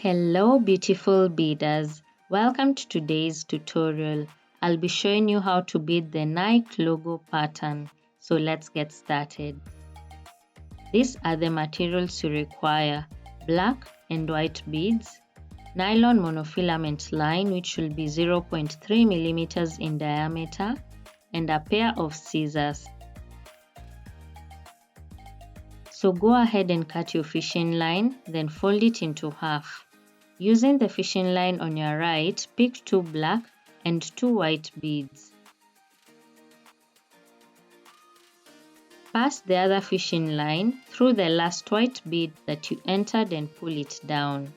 Hello beautiful beaders, welcome to today's tutorial. I'll be showing you how to bead the Nike logo pattern, so let's get started. These are the materials you require: black and white beads, nylon monofilament line which will be 0.3 mm in diameter, and a pair of scissors. So go ahead and cut your fishing line, then fold it into half. Using the fishing line on your right, pick 2 black and 2 white beads. Pass the other fishing line through the last white bead that you entered and pull it down.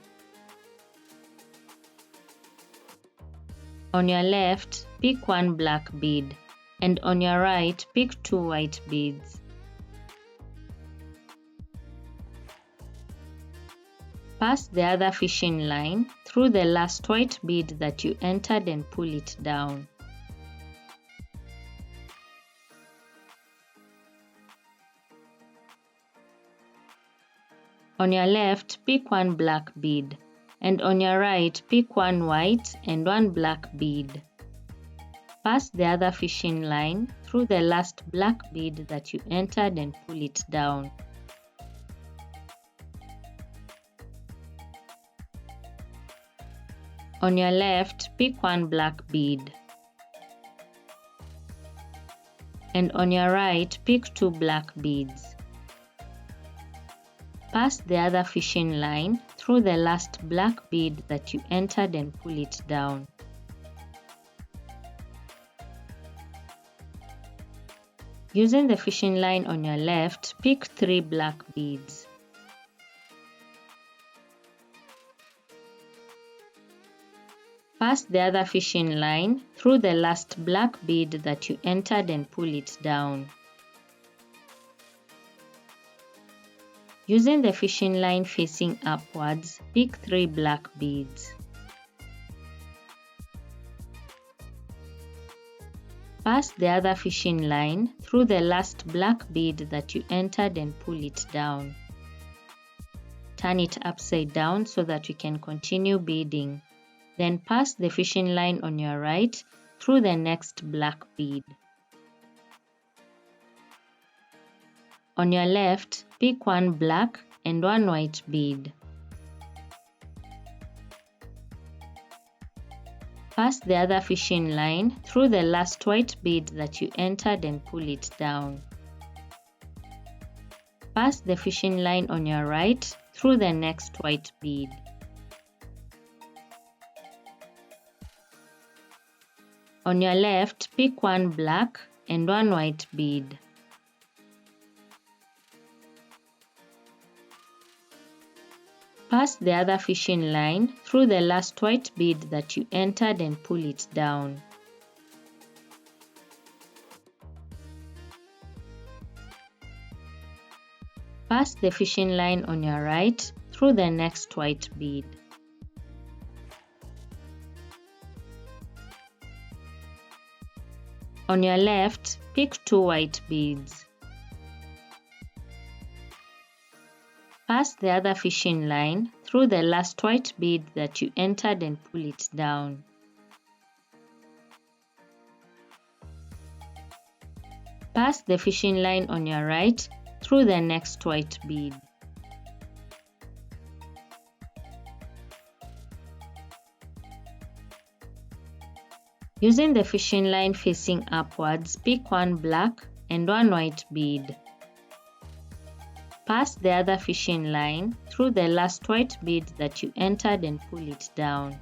On your left, pick 1 black bead, and on your right, pick 2 white beads. Pass the other fishing line through the last white bead that you entered and pull it down. On your left, pick 1 black bead, and on your right, pick 1 white and 1 black bead. Pass the other fishing line through the last black bead that you entered and pull it down. On your left, pick 1 black bead, and on your right, pick 2 black beads. Pass the other fishing line through the last black bead that you entered and pull it down. Using the fishing line on your left, pick 3 black beads. Pass the other fishing line through the last black bead that you entered and pull it down. Using the fishing line facing upwards, pick 3 black beads. Pass the other fishing line through the last black bead that you entered and pull it down. Turn it upside down so that you can continue beading. Then pass the fishing line on your right through the next black bead. On your left, pick 1 black and 1 white bead. Pass the other fishing line through the last white bead that you entered and pull it down. Pass the fishing line on your right through the next white bead. On your left, pick 1 black and 1 white bead. Pass the other fishing line through the last white bead that you entered and pull it down. Pass the fishing line on your right through the next white bead. On your left, pick 2 white beads. Pass the other fishing line through the last white bead that you entered and pull it down. Pass the fishing line on your right through the next white bead. Using the fishing line facing upwards, pick 1 black and 1 white bead. Pass the other fishing line through the last white bead that you entered and pull it down.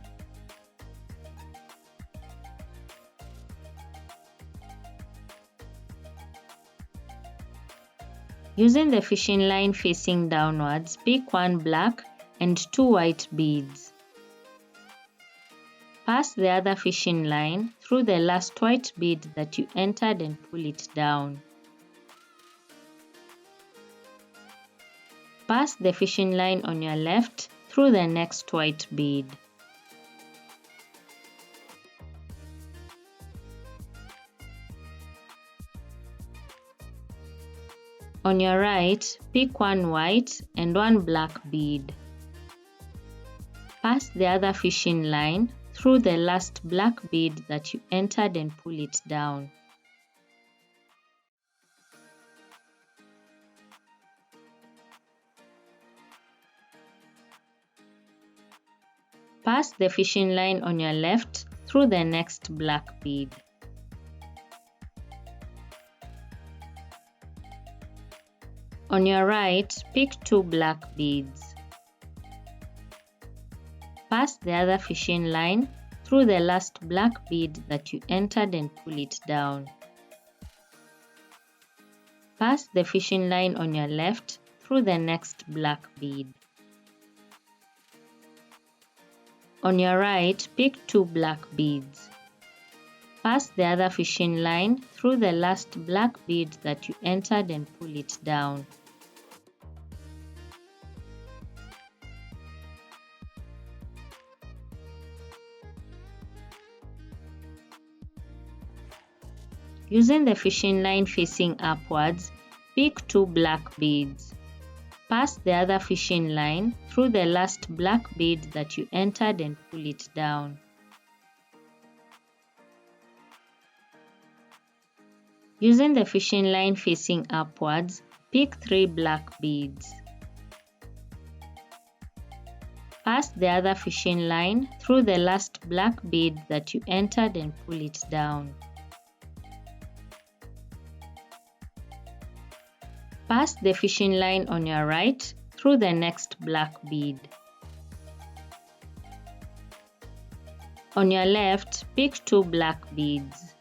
Using the fishing line facing downwards, pick 1 black and 2 white beads. Pass the other fishing line through the last white bead that you entered and pull it down. Pass the fishing line on your left through the next white bead. On your right, pick 1 white and 1 black bead. Pass the other fishing line through the last black bead that you entered and pull it down. Pass the fishing line on your left through the next black bead. On your right, pick 2 black beads. Pass the other fishing line through the last black bead that you entered and pull it down. Pass the fishing line on your left through the next black bead. On your right, pick 2 black beads. Pass the other fishing line through the last black bead that you entered and pull it down. Using the fishing line facing upwards, pick 2 black beads. Pass the other fishing line through the last black bead that you entered and pull it down. Using the fishing line facing upwards, pick 3 black beads. Pass the other fishing line through the last black bead that you entered and pull it down. Pass the fishing line on your right through the next black bead. On your left, pick 2 black beads.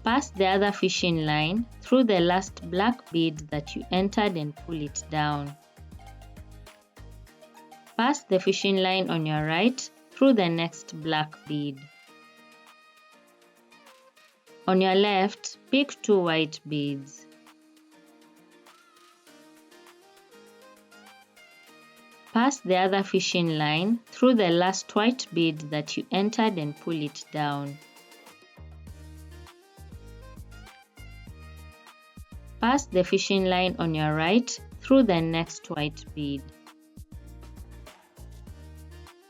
Pass the other fishing line through the last black bead that you entered and pull it down. Pass the fishing line on your right through the next black bead. On your left, pick 2 white beads. Pass the other fishing line through the last white bead that you entered and pull it down. Pass the fishing line on your right through the next white bead.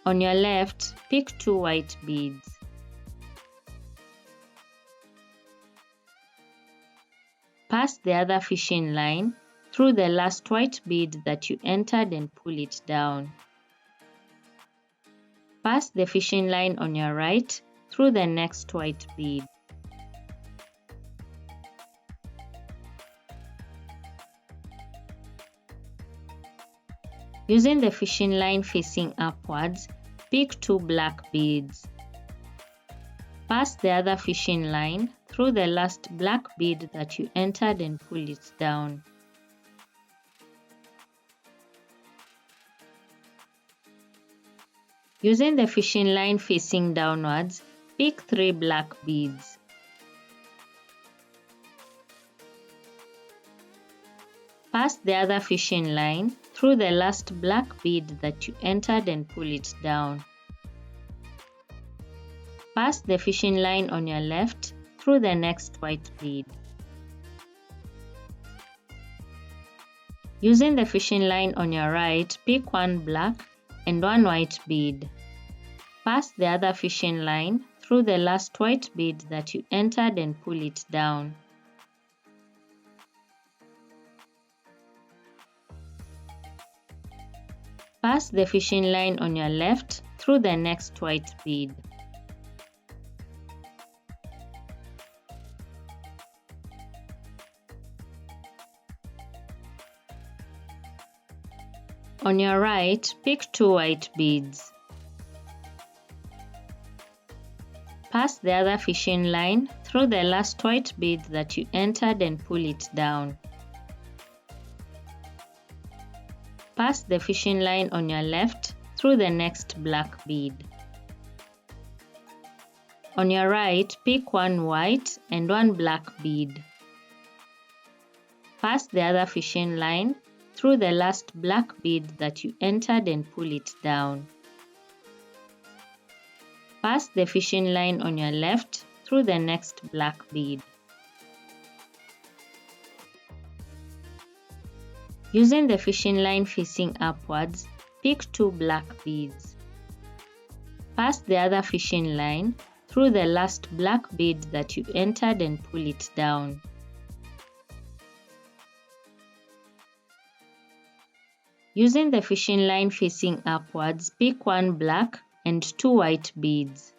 On your left, pick 2 white beads. Pass the other fishing line through the last white bead that you entered and pull it down. Pass the fishing line on your right through the next white bead. Using the fishing line facing upwards, pick 2 black beads. Pass the other fishing line through the last black bead that you entered and pull it down. Using the fishing line facing downwards, pick 3 black beads. Pass the other fishing line through the last black bead that you entered and pull it down. Pass the fishing line on your left through the next white bead. Using the fishing line on your right, pick 1 black and 1 white bead. Pass the other fishing line through the last white bead that you entered and pull it down. Pass the fishing line on your left through the next white bead. On your right, pick 2 white beads. Pass the other fishing line through the last white bead that you entered and pull it down. Pass the fishing line on your left through the next black bead. On your right, pick 1 white and 1 black bead. Pass the other fishing line through the last black bead that you entered and pull it down. Pass the fishing line on your left through the next black bead. Using the fishing line facing upwards, pick 2 black beads. Pass the other fishing line through the last black bead that you entered and pull it down. Using the fishing line facing upwards, pick 1 black and 2 white beads.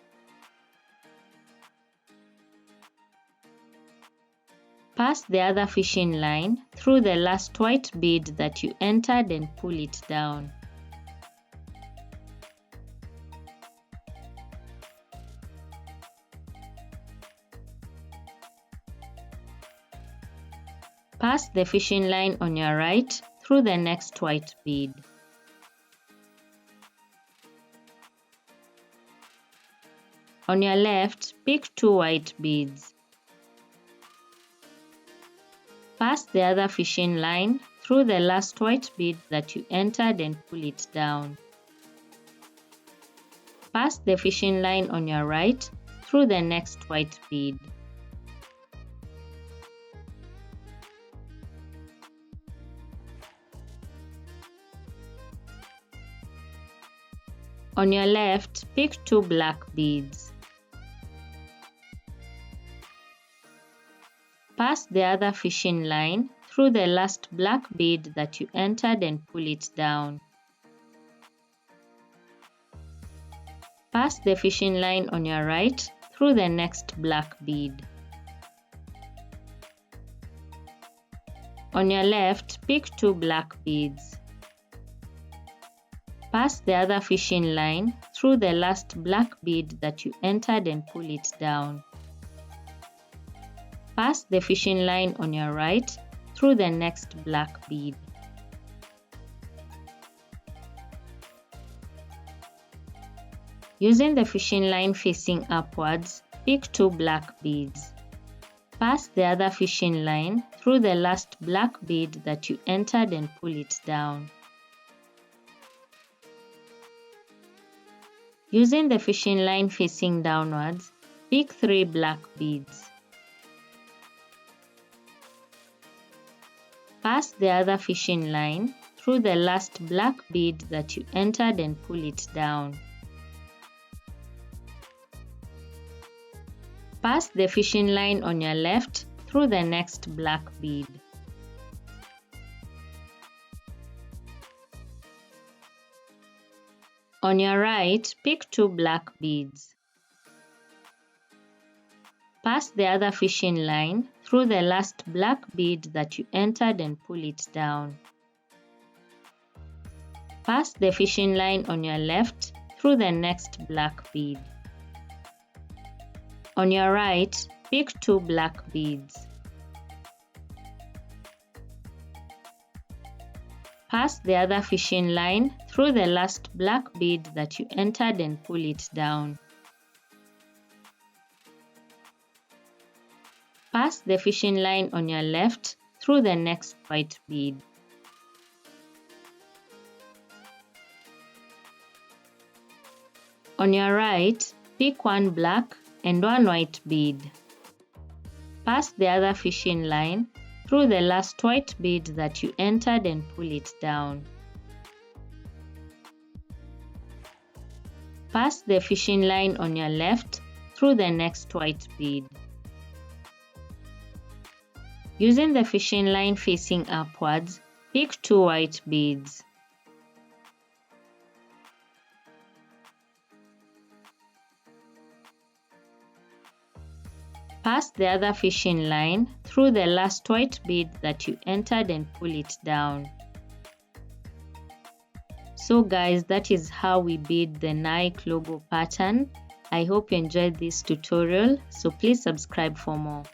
Pass the other fishing line through the last white bead that you entered and pull it down. Pass the fishing line on your right through the next white bead. On your left, pick 2 white beads. Pass the other fishing line through the last white bead that you entered and pull it down. Pass the fishing line on your right through the next white bead. On your left, pick 2 black beads. Pass the other fishing line through the last black bead that you entered and pull it down. Pass the fishing line on your right through the next black bead. On your left, pick 2 black beads. Pass the other fishing line through the last black bead that you entered and pull it down. Pass the fishing line on your right through the next black bead. Using the fishing line facing upwards, pick 2 black beads. Pass the other fishing line through the last black bead that you entered and pull it down. Using the fishing line facing downwards, pick 3 black beads. Pass the other fishing line through the last black bead that you entered and pull it down. Pass the fishing line on your left through the next black bead. On your right, pick 2 black beads. Pass the other fishing line through the last black bead that you entered and pull it down. Pass the fishing line on your left through the next black bead. On your right, pick 2 black beads. Pass the other fishing line through the last black bead that you entered and pull it down. Pass the fishing line on your left through the next white bead. On your right, pick 1 black and 1 white bead. Pass the other fishing line through the last white bead that you entered and pull it down. Pass the fishing line on your left through the next white bead. Using the fishing line facing upwards, pick 2 white beads. Pass the other fishing line through the last white bead that you entered and pull it down. So guys, that is how we bead the Nike logo pattern. I hope you enjoyed this tutorial, so please subscribe for more.